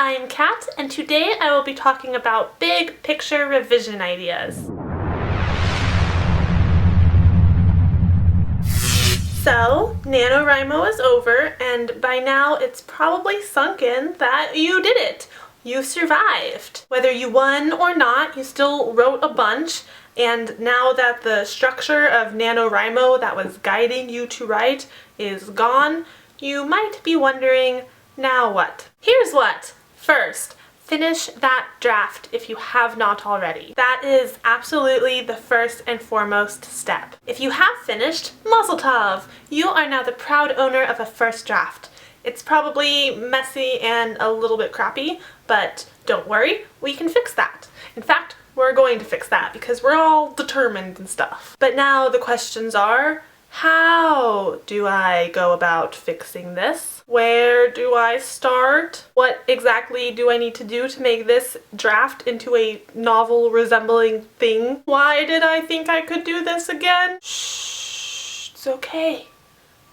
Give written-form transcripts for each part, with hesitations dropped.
I'm Kat, and today I will be talking about big picture revision ideas. So, NaNoWriMo is over, and by now it's probably sunk in that you did it. You survived. Whether you won or not, you still wrote a bunch, and now that the structure of NaNoWriMo that was guiding you to write is gone, you might be wondering, now what? Here's what. First, finish that draft if you have not already. That is absolutely the first and foremost step. If you have finished, mazel tov! You are now the proud owner of a first draft. It's probably messy and a little bit crappy, but don't worry, we can fix that. In fact, we're going to fix that because we're all determined and stuff. But now the questions are, how do I go about fixing this? Where do I start? What exactly do I need to do to make this draft into a novel resembling thing? Why did I think I could do this again? Shh, it's okay.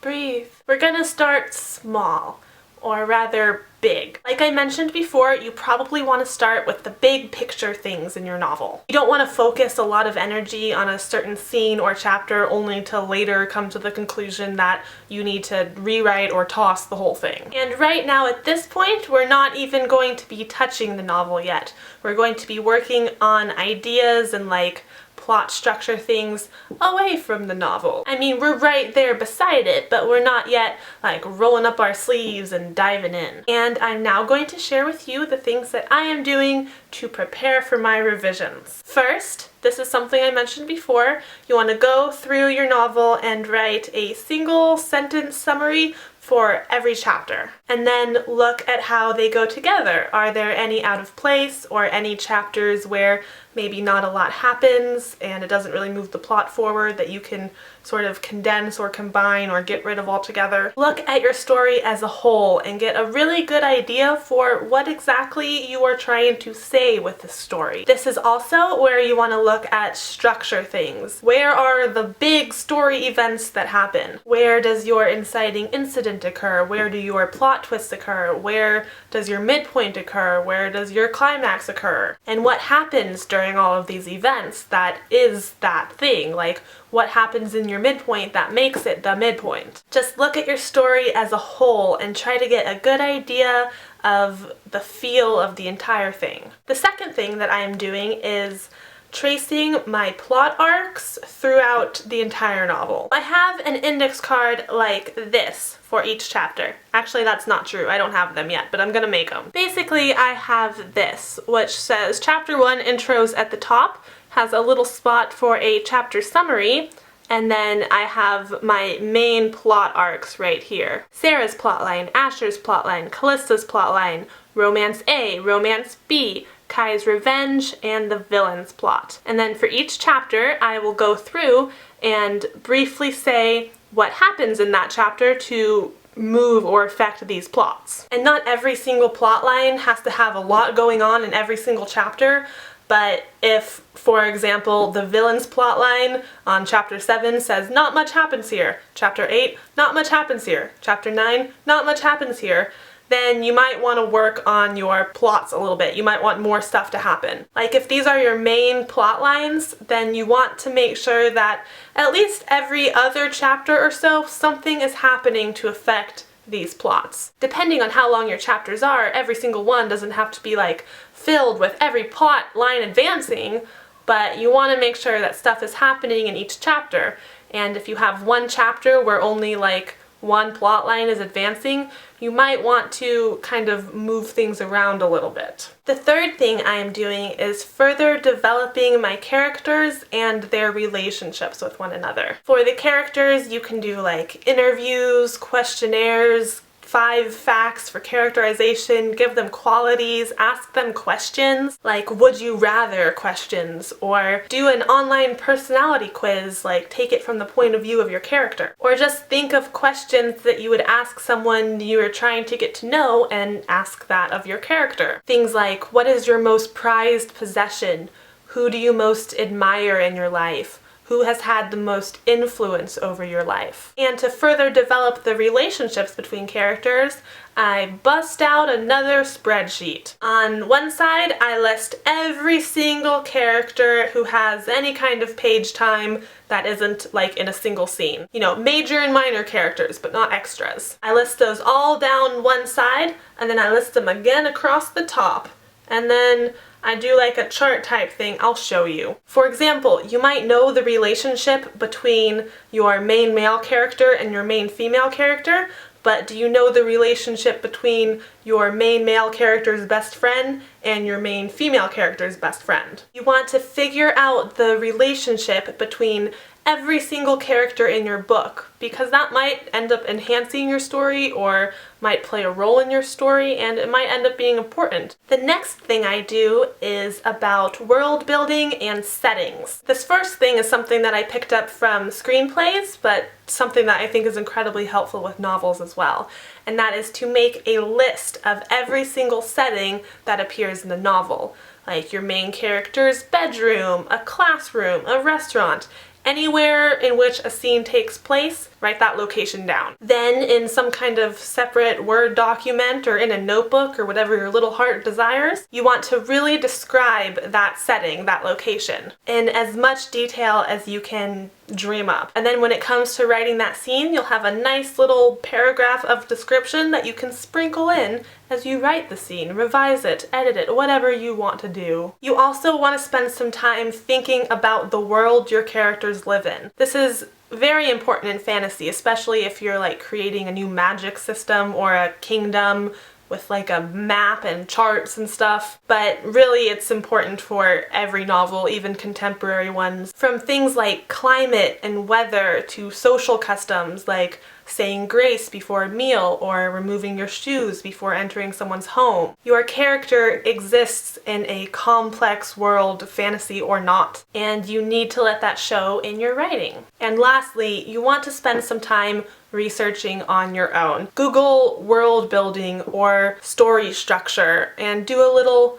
Breathe. We're gonna start small, or rather big. Like I mentioned before, you probably want to start with the big picture things in your novel. You don't want to focus a lot of energy on a certain scene or chapter only to later come to the conclusion that you need to rewrite or toss the whole thing. And right now at this point, we're not even going to be touching the novel yet. We're going to be working on ideas and like plot structure things away from the novel. I mean, we're right there beside it, but we're not yet like rolling up our sleeves and diving in. And I'm now going to share with you the things that I am doing to prepare for my revisions. First, this is something I mentioned before, you want to go through your novel and write a single sentence summary for every chapter. And then look at how they go together. Are there any out of place or any chapters where maybe not a lot happens and it doesn't really move the plot forward that you can sort of condense or combine or get rid of altogether? Look at your story as a whole and get a really good idea for what exactly you are trying to say with the story. This is also where you want to look at structure things. Where are the big story events that happen? Where does your inciting incident occur? Where do your plot twists occur? Where does your midpoint occur? Where does your climax occur? And what happens during all of these events that is that thing? Like, what happens in your midpoint that makes it the midpoint? Just look at your story as a whole and try to get a good idea of the feel of the entire thing. The second thing that I am doing is tracing my plot arcs throughout the entire novel. I have an index card like this for each chapter. Actually, that's not true. I don't have them yet, but I'm gonna make them. Basically, I have this, which says Chapter 1 intros at the top, has a little spot for a chapter summary, and then I have my main plot arcs right here. Sarah's plotline, Asher's plotline, Callista's plotline, Romance A, Romance B, Kai's revenge, and the villain's plot. And then for each chapter, I will go through and briefly say what happens in that chapter to move or affect these plots. And not every single plot line has to have a lot going on in every single chapter, but if, for example, the villain's plotline on chapter 7 says not much happens here, chapter 8, not much happens here, chapter 9, not much happens here, then you might want to work on your plots a little bit. You might want more stuff to happen. Like if these are your main plot lines, then you want to make sure that at least every other chapter or so, something is happening to affect these plots. Depending on how long your chapters are, every single one doesn't have to be like filled with every plot line advancing, but you want to make sure that stuff is happening in each chapter. And if you have one chapter where only like one plot line is advancing, you might want to kind of move things around a little bit. The third thing I am doing is further developing my characters and their relationships with one another. For the characters, you can do like interviews, questionnaires, 5 facts for characterization, give them qualities, ask them questions, like would you rather questions, or do an online personality quiz, like take it from the point of view of your character. Or just think of questions that you would ask someone you are trying to get to know and ask that of your character. Things like, what is your most prized possession? Who do you most admire in your life? who has had the most influence over your life. And to further develop the relationships between characters, I bust out another spreadsheet. On one side, I list every single character who has any kind of page time that isn't like in a single scene. You know, major and minor characters, but not extras. I list those all down one side, and then I list them again across the top. And then I do like a chart type thing I'll show you. For example, you might know the relationship between your main male character and your main female character, but do you know the relationship between your main male character's best friend and your main female character's best friend? You want to figure out the relationship between every single character in your book, because that might end up enhancing your story or might play a role in your story, and it might end up being important. The next thing I do is about world building and settings. This first thing is something that I picked up from screenplays, but something that I think is incredibly helpful with novels as well, and that is to make a list of every single setting that appears in the novel, like your main character's bedroom, a classroom, a restaurant. Anywhere in which a scene takes place, write that location down. Then in some kind of separate Word document or in a notebook or whatever your little heart desires, you want to really describe that setting, that location, in as much detail as you can dream up. And then when it comes to writing that scene, you'll have a nice little paragraph of description that you can sprinkle in as you write the scene, revise it, edit it, whatever you want to do. You also want to spend some time thinking about the world your characters live in. This is very important in fantasy, especially if you're like creating a new magic system or a kingdom with like a map and charts and stuff, but really it's important for every novel, even contemporary ones, from things like climate and weather to social customs like saying grace before a meal or removing your shoes before entering someone's home. Your character exists in a complex world, fantasy or not, and you need to let that show in your writing. And lastly, you want to spend some time researching on your own. Google world building or story structure and do a little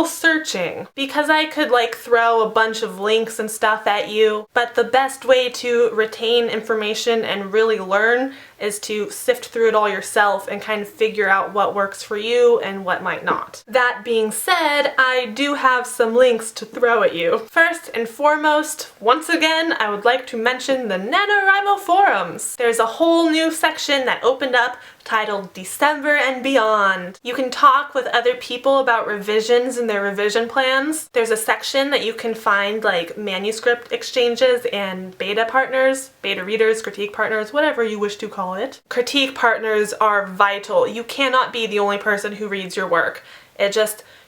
searching, because I could like throw a bunch of links and stuff at you, but the best way to retain information and really learn is to sift through it all yourself and kind of figure out what works for you and what might not. That being said, I do have some links to throw at you. First and foremost, once again, I would like to mention the NaNoWriMo forums. There's a whole new section that opened up titled December and Beyond. You can talk with other people about revisions and their revision plans. There's a section that you can find like manuscript exchanges and beta partners, beta readers, critique partners, whatever you wish to call it. Critique partners are vital. You cannot be the only person who reads your work.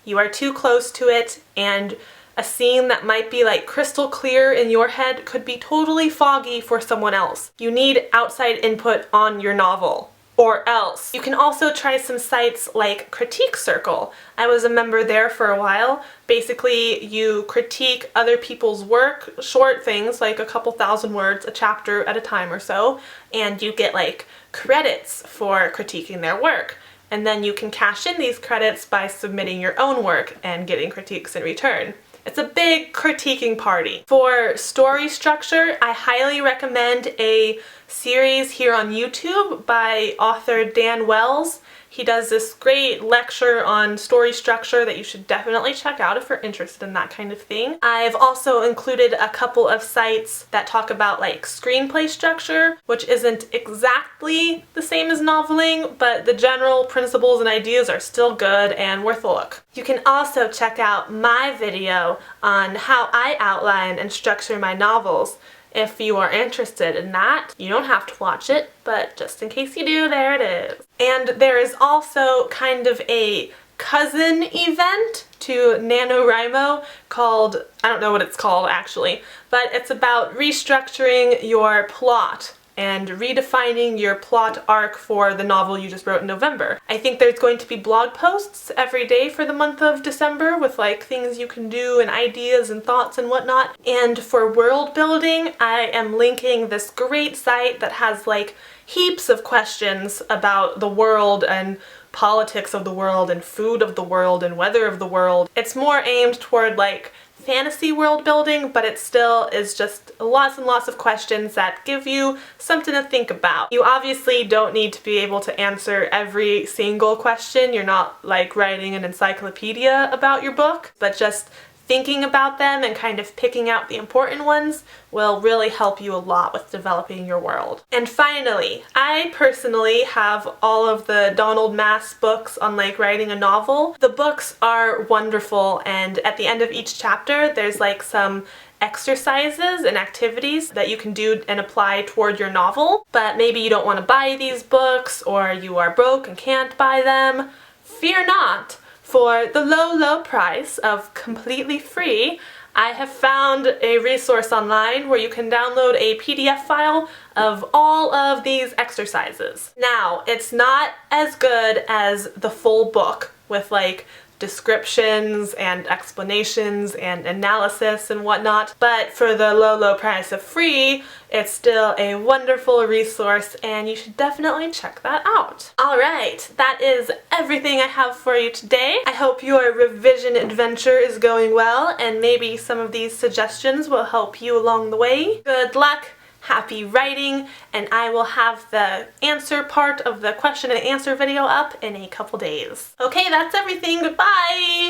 You are too close to it, and a scene that might be like crystal clear in your head could be totally foggy for someone else. You need outside input on your novel, or else. You can also try some sites like Critique Circle. I was a member there for a while. Basically, you critique other people's work, short things like a couple thousand words, a chapter at a time or so, and you get like credits for critiquing their work. And then you can cash in these credits by submitting your own work and getting critiques in return. It's a big critiquing party. For story structure, I highly recommend a series here on YouTube by author Dan Wells. He does this great lecture on story structure that you should definitely check out if you're interested in that kind of thing. I've also included a couple of sites that talk about like screenplay structure, which isn't exactly the same as noveling, but the general principles and ideas are still good and worth a look. You can also check out my video on how I outline and structure my novels. If you are interested in that, you don't have to watch it, but just in case you do, there it is. And there is also kind of a cousin event to NaNoWriMo called, I don't know what it's called actually, but it's about restructuring your plot and redefining your plot arc for the novel you just wrote in November. I think there's going to be blog posts every day for the month of December with like things you can do and ideas and thoughts and whatnot. And for world building, I am linking this great site that has like heaps of questions about the world and politics of the world and food of the world and weather of the world. It's more aimed toward like fantasy world building, but it still is just lots and lots of questions that give you something to think about. You obviously don't need to be able to answer every single question. You're not like writing an encyclopedia about your book, but just thinking about them and kind of picking out the important ones will really help you a lot with developing your world. And finally, I personally have all of the Donald Maass books on like writing a novel. The books are wonderful, and at the end of each chapter there's like some exercises and activities that you can do and apply toward your novel. But maybe you don't want to buy these books, or you are broke and can't buy them. Fear not. For the low, low price of completely free, I have found a resource online where you can download a PDF file of all of these exercises. Now, it's not as good as the full book with like descriptions and explanations and analysis and whatnot, but for the low, low price of free, it's still a wonderful resource and you should definitely check that out. Alright, that is everything I have for you today. I hope your revision adventure is going well and maybe some of these suggestions will help you along the way. Good luck! Happy writing, and I will have the answer part of the question and answer video up in a couple days. Okay, that's everything. Goodbye!